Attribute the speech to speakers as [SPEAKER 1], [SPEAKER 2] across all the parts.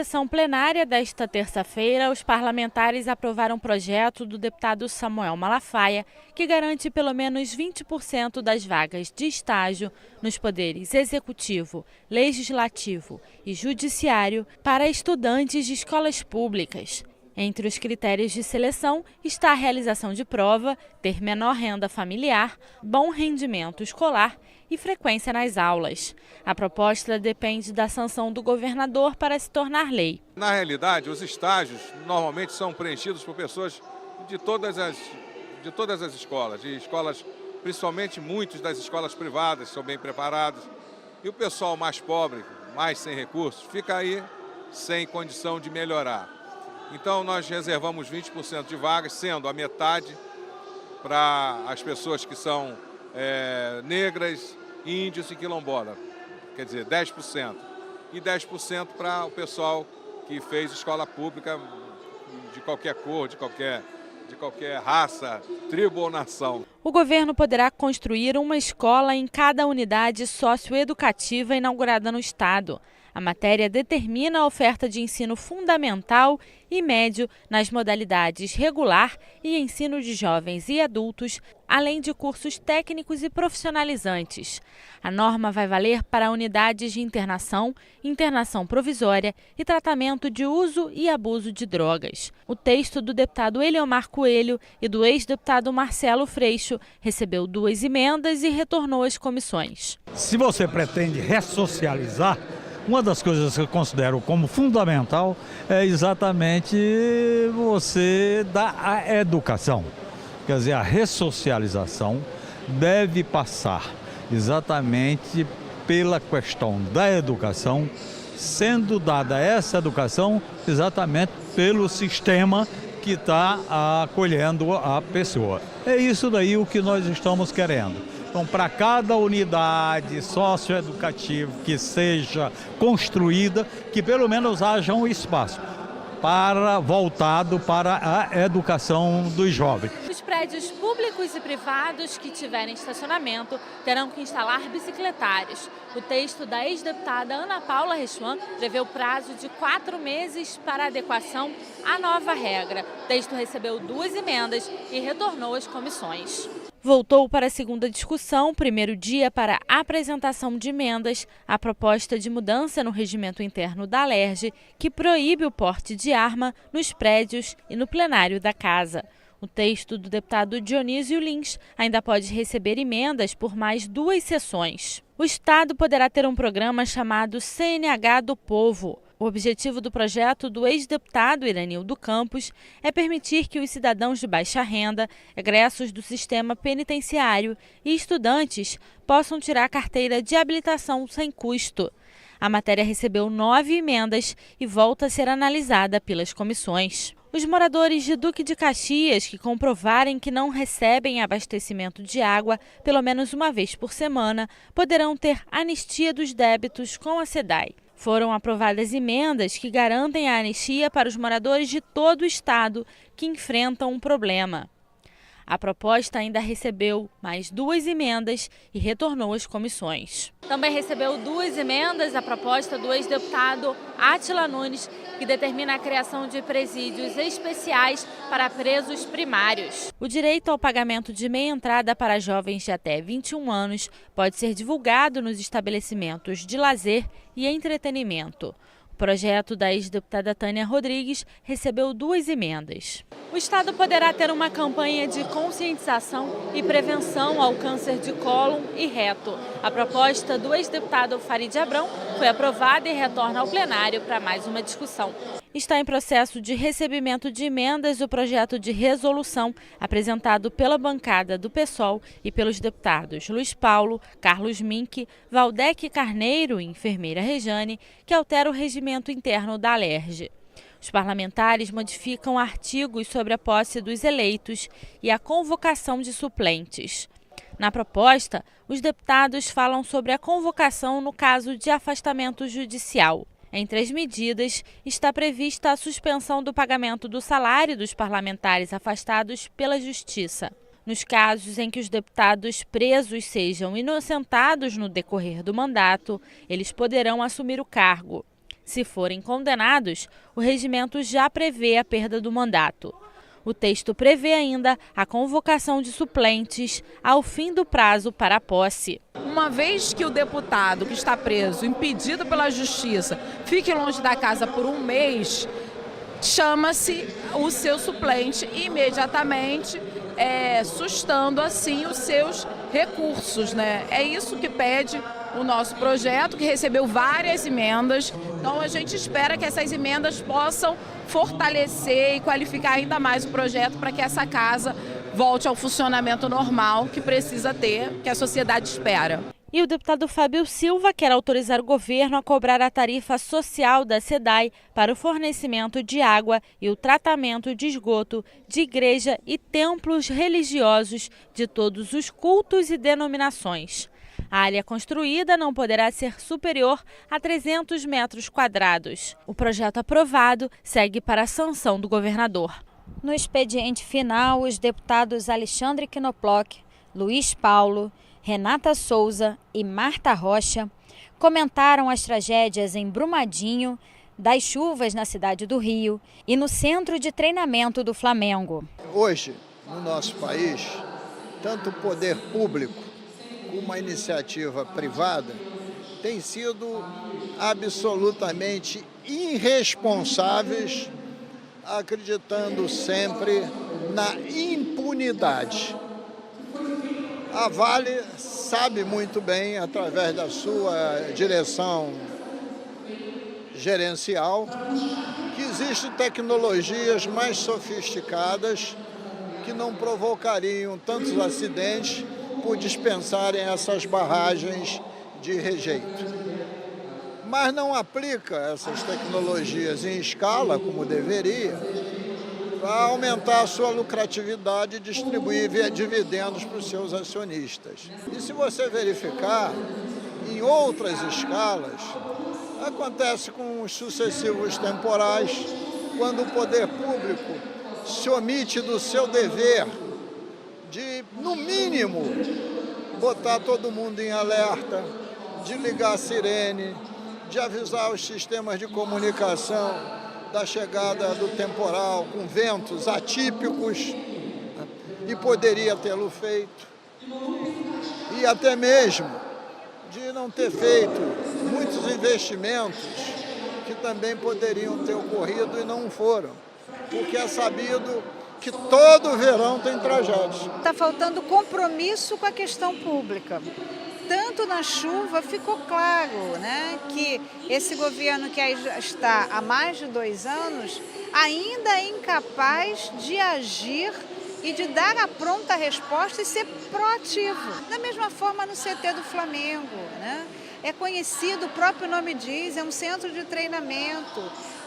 [SPEAKER 1] sessão plenária desta terça-feira, os parlamentares aprovaram um projeto do deputado Samuel Malafaia que garante pelo menos 20% das vagas de estágio nos poderes executivo, legislativo e judiciário para estudantes de escolas públicas. Entre os critérios de seleção está a realização de prova, ter menor renda familiar, bom rendimento escolar e frequência nas aulas. A proposta depende da sanção do governador para se tornar lei.
[SPEAKER 2] Na realidade, os estágios normalmente são preenchidos por pessoas de todas as escolas, principalmente muitos das escolas privadas são bem preparados. E o pessoal mais pobre, mais sem recursos, fica aí sem condição de melhorar. Então, nós reservamos 20% de vagas, sendo a metade para as pessoas que são negras, índios e quilombolas, quer dizer, 10%. E 10% para o pessoal que fez escola pública de qualquer cor, de qualquer raça, tribo ou nação.
[SPEAKER 1] O governo poderá construir uma escola em cada unidade socioeducativa inaugurada no estado. A matéria determina a oferta de ensino fundamental e médio nas modalidades regular e ensino de jovens e adultos, além de cursos técnicos e profissionalizantes. A norma vai valer para unidades de internação, internação provisória e tratamento de uso e abuso de drogas. O texto do deputado Eliomar Coelho e do ex-deputado Marcelo Freixo recebeu 2 emendas e retornou às comissões.
[SPEAKER 3] Se você pretende ressocializar, uma das coisas que eu considero como fundamental é exatamente você dar a educação. Quer dizer, a ressocialização deve passar exatamente pela questão da educação, sendo dada essa educação exatamente pelo sistema que está acolhendo a pessoa. É isso daí o que nós estamos querendo. Então, para cada unidade socioeducativa que seja construída, que pelo menos haja um espaço voltado para a educação dos jovens.
[SPEAKER 1] Os prédios públicos e privados que tiverem estacionamento terão que instalar bicicletários. O texto da ex-deputada Ana Paula Rechuan prevê o prazo de 4 meses para adequação à nova regra. O texto recebeu 2 emendas e retornou às comissões. Voltou para a segunda discussão, primeiro dia para a apresentação de emendas, a proposta de mudança no regimento interno da Alerj, que proíbe o porte de arma nos prédios e no plenário da casa. O texto do deputado Dionísio Lins ainda pode receber emendas por mais 2 sessões. O Estado poderá ter um programa chamado CNH do Povo. O objetivo do projeto do ex-deputado Iranildo Campos é permitir que os cidadãos de baixa renda, egressos do sistema penitenciário e estudantes possam tirar a carteira de habilitação sem custo. A matéria recebeu 9 emendas e volta a ser analisada pelas comissões. Os moradores de Duque de Caxias que comprovarem que não recebem abastecimento de água pelo menos uma vez por semana poderão ter anistia dos débitos com a SEDAI. Foram aprovadas emendas que garantem a anistia para os moradores de todo o estado que enfrentam um problema. A proposta ainda recebeu mais 2 emendas e retornou às comissões. Também recebeu 2 emendas a proposta do ex-deputado Átila Nunes, que determina a criação de presídios especiais para presos primários. O direito ao pagamento de meia entrada para jovens de até 21 anos pode ser divulgado nos estabelecimentos de lazer e entretenimento. O projeto da ex-deputada Tânia Rodrigues recebeu 2 emendas. O Estado poderá ter uma campanha de conscientização e prevenção ao câncer de cólon e reto. A proposta do ex-deputado Farid Abrão foi aprovada e retorna ao plenário para mais uma discussão. Está em processo de recebimento de emendas o projeto de resolução apresentado pela bancada do PSOL e pelos deputados Luiz Paulo, Carlos Mink, Valdec Carneiro e enfermeira Rejane, que altera o regimento interno da Alerj. Os parlamentares modificam artigos sobre a posse dos eleitos e a convocação de suplentes. Na proposta, os deputados falam sobre a convocação no caso de afastamento judicial. Entre as medidas, está prevista a suspensão do pagamento do salário dos parlamentares afastados pela Justiça. Nos casos em que os deputados presos sejam inocentados no decorrer do mandato, eles poderão assumir o cargo. Se forem condenados, o regimento já prevê a perda do mandato. O texto prevê ainda a convocação de suplentes ao fim do prazo para a posse.
[SPEAKER 4] Uma vez que o deputado que está preso, impedido pela justiça, fique longe da casa por um mês, chama-se o seu suplente imediatamente, sustando assim os seus recursos, né? É isso que pede o nosso projeto, que recebeu várias emendas. Então a gente espera que essas emendas possam fortalecer e qualificar ainda mais o projeto para que essa casa volte ao funcionamento normal que precisa ter, que a sociedade espera.
[SPEAKER 1] E o deputado Fábio Silva quer autorizar o governo a cobrar a tarifa social da SEDAI para o fornecimento de água e o tratamento de esgoto de igreja e templos religiosos de todos os cultos e denominações. A área construída não poderá ser superior a 300 metros quadrados. O projeto aprovado segue para a sanção do governador.
[SPEAKER 5] No expediente final, os deputados Alexandre Knoploch, Luiz Paulo, Renata Souza e Marta Rocha comentaram as tragédias em Brumadinho, das chuvas na cidade do Rio e no centro de treinamento do Flamengo.
[SPEAKER 6] Hoje, no nosso país, tanto o poder público como a iniciativa privada têm sido absolutamente irresponsáveis, acreditando sempre na impunidade. A Vale sabe muito bem, através da sua direção gerencial, que existem tecnologias mais sofisticadas que não provocariam tantos acidentes por dispensarem essas barragens de rejeito. Mas não aplica essas tecnologias em escala, como deveria, para aumentar a sua lucratividade e distribuir dividendos para os seus acionistas. E se você verificar, em outras escalas, acontece com os sucessivos temporais, quando o poder público se omite do seu dever de, no mínimo, botar todo mundo em alerta, de ligar a sirene, de avisar os sistemas de comunicação da chegada do temporal com ventos atípicos, e poderia tê-lo feito, e até mesmo de não ter feito muitos investimentos que também poderiam ter ocorrido e não foram, porque é sabido que todo verão tem tragédias.
[SPEAKER 7] Está faltando compromisso com a questão pública. Tanto na chuva ficou claro, né, que esse governo que aí está há mais de 2 anos ainda é incapaz de agir e de dar a pronta resposta e ser proativo. Da mesma forma no CT do Flamengo, né? É conhecido, o próprio nome diz, é um centro de treinamento.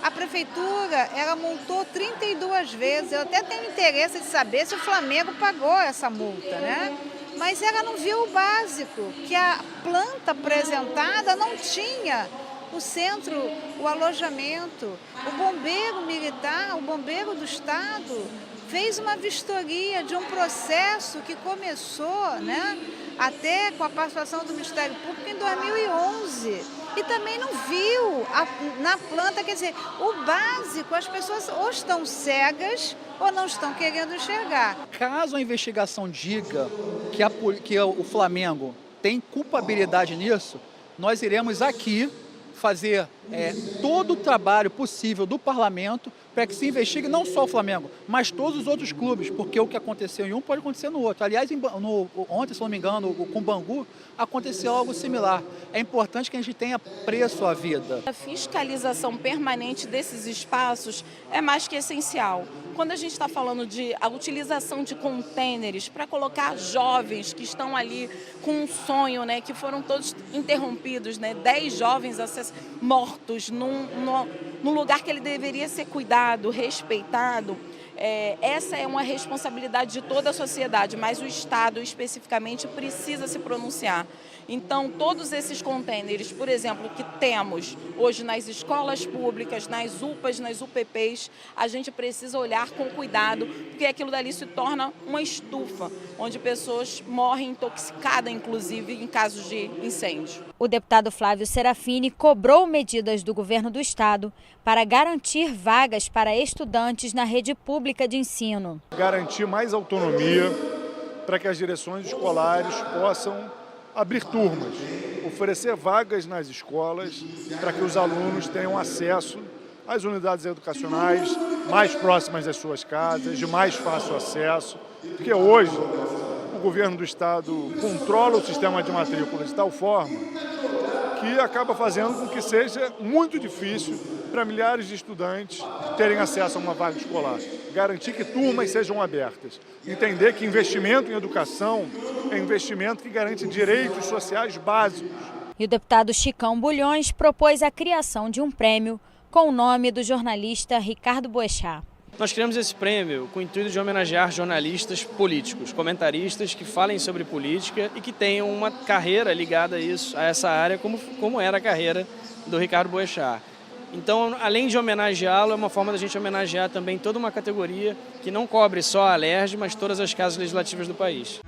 [SPEAKER 7] A prefeitura, ela multou 32 vezes. Eu até tenho interesse de saber se o Flamengo pagou essa multa, né? Mas ela não viu o básico, que a planta apresentada não tinha o centro, o alojamento. O bombeiro militar, o bombeiro do Estado, fez uma vistoria de um processo que começou, né, até com a participação do Ministério Público em 2011. E também não viu na planta, quer dizer, o básico, as pessoas ou estão cegas ou não estão querendo enxergar.
[SPEAKER 8] Caso a investigação diga que o Flamengo tem culpabilidade nisso, nós iremos aqui fazer todo o trabalho possível do parlamento para que se investigue não só o Flamengo, mas todos os outros clubes, porque o que aconteceu em um pode acontecer no outro. Aliás, ontem, se não me engano, com o Bangu, aconteceu algo similar. É importante que a gente tenha preço à vida.
[SPEAKER 4] A fiscalização permanente desses espaços é mais que essencial. Quando a gente está falando de a utilização de contêineres para colocar jovens que estão ali com um sonho, né, que foram todos interrompidos, né, 10 jovens mortos num lugar que ele deveria ser cuidado, respeitado, essa é uma responsabilidade de toda a sociedade, mas o Estado especificamente precisa se pronunciar. Então, todos esses contêineres, por exemplo, que temos hoje nas escolas públicas, nas UPAs, nas UPPs, a gente precisa olhar com cuidado, porque aquilo dali se torna uma estufa, onde pessoas morrem intoxicadas, inclusive, em casos de incêndio.
[SPEAKER 5] O deputado Flávio Serafini cobrou medidas do governo do estado para garantir vagas para estudantes na rede pública de ensino.
[SPEAKER 9] Garantir mais autonomia para que as direções escolares possam abrir turmas, oferecer vagas nas escolas para que os alunos tenham acesso às unidades educacionais mais próximas das suas casas, de mais fácil acesso, porque hoje o governo do estado controla o sistema de matrícula de tal forma que acaba fazendo com que seja muito difícil para milhares de estudantes terem acesso a uma vaga escolar. Garantir que turmas sejam abertas. Entender que investimento em educação é investimento que garante direitos sociais básicos.
[SPEAKER 5] E o deputado Chicão Bulhões propôs a criação de um prêmio com o nome do jornalista Ricardo Boechat.
[SPEAKER 10] Nós criamos esse prêmio com o intuito de homenagear jornalistas políticos, comentaristas que falem sobre política e que tenham uma carreira ligada a isso, a essa área, como era a carreira do Ricardo Boechat. Então, além de homenageá-lo, é uma forma da gente homenagear também toda uma categoria que não cobre só a Alerj, mas todas as casas legislativas do país.